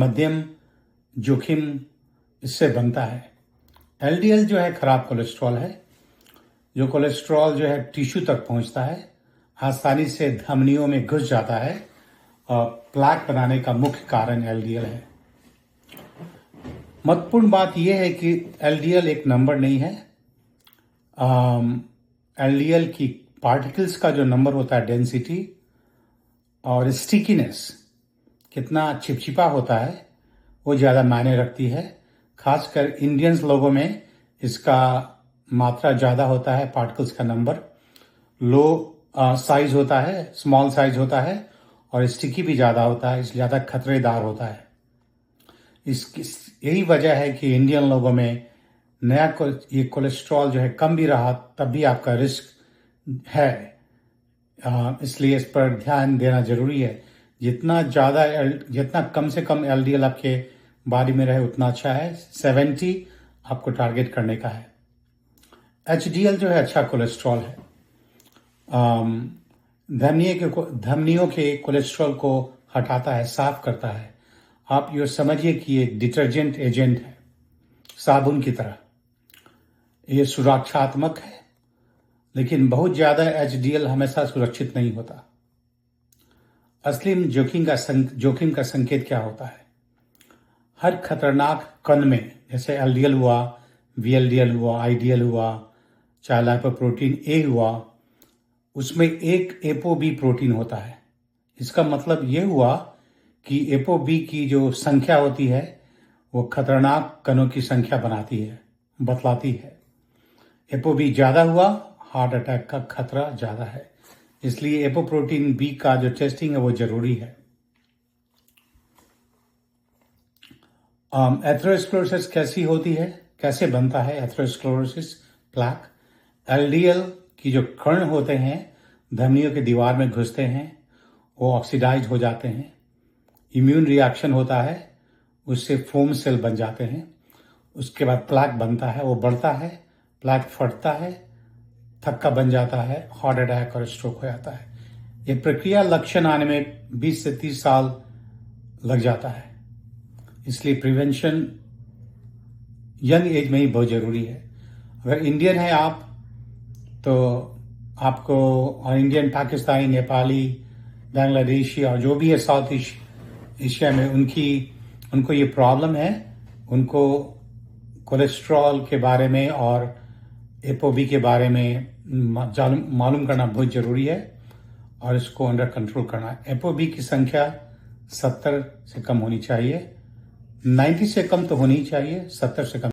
मध्यम जोखिम इससे बनता है। एलडीएल जो है खराब कोलेस्ट्रॉल है, जो कोलेस्ट्रॉल जो है टिश्यू तक पहुंचता है, आसानी से धमनियों में घुस जाता है और प्लेक बनाने का मुख्य कारण एलडीएल है। महत्वपूर्ण बात यह है कि एलडीएल एक नंबर नहीं है। एलडीएल की पार्टिकल्स का जो नंबर होता है, डेंसिटी और स्टिकीनेस, कितना चिपचिपा होता है, वो ज़्यादा मायने रखती है। खासकर इंडियंस लोगों में इसका मात्रा ज़्यादा होता है, पार्टिकल्स का नंबर लो साइज होता है, स्मॉल साइज होता है और स्टिकी भी ज़्यादा होता है, इसलिए ज़्यादा खतरेदार होता है। यही वजह है कि इंडियन लोगों में ये कोलेस्ट्रॉल जो है कम भी रहा तब भी आपका रिस्क है। इसलिए इस पर ध्यान देना जरूरी है। जितना कम से कम एलडीएल आपके बॉडी में रहे उतना अच्छा है। 70 आपको टारगेट करने का है। एचडीएल जो है अच्छा कोलेस्ट्रॉल है। धमनियों के कोलेस्ट्रॉल को हटाता है, साफ करता है। आप ये समझिए कि ये डिटर्जेंट एजेंट है, साबुन की तरह। ये सुरक्षात्मक है, लेकिन बहुत ज्यादा एचडीएल हमेशा सुरक्षित नहीं होता। असली जोखिम का संकेत क्या होता है? हर खतरनाक कण में, जैसे एलडीएल हुआ, वीएलडीएल हुआ, आईडीएल हुआ, चाहे लाइपोप्रोटीन ए हुआ, उसमें एक एपोबी प्रोटीन होता है। इसका मतलब ये हुआ कि एपोबी की जो संख्या होती है वो खतरनाक कणों की संख्या बतलाती है। एपोबी ज्यादा हुआ, हार्ट अटैक का खतरा ज्यादा है। इसलिए एपोप्रोटीन बी का जो टेस्टिंग है वो जरूरी है। एथेरोस्क्लेरोसिस कैसी होती है, कैसे बनता है एथेरोस्क्लेरोसिस प्लेक? एलडीएल की जो कण होते हैं धमनियों के दीवार में घुसते हैं, वो ऑक्सीडाइज हो जाते हैं। इम्यून रिएक्शन होता है, उससे फोम सेल बन जाते हैं। उसके बाद प्लेक बनता है, वो बढ़ता है, प्लेक फटता है, थक्का बन जाता है, हार्ट अटैक और स्ट्रोक हो जाता है। ये प्रक्रिया लक्षण आने में 20 से 30 साल लग जाता है। इसलिए प्रिवेंशन यंग एज में ही बहुत जरूरी है। अगर इंडियन है आप, तो आपको, और इंडियन, पाकिस्तानी, नेपाली, बांग्लादेशी और जो भी है साउथ एशिया में, उनको ये प्रॉब्लम है। उनको कोलेस्ट्रॉल के बारे में और एपोबी के बारे में मालूम करना बहुत जरूरी है और इसको अंडर कंट्रोल करना। एपोबी की संख्या 70 से कम होनी चाहिए। 90 से कम तो होनी चाहिए, 70 से कम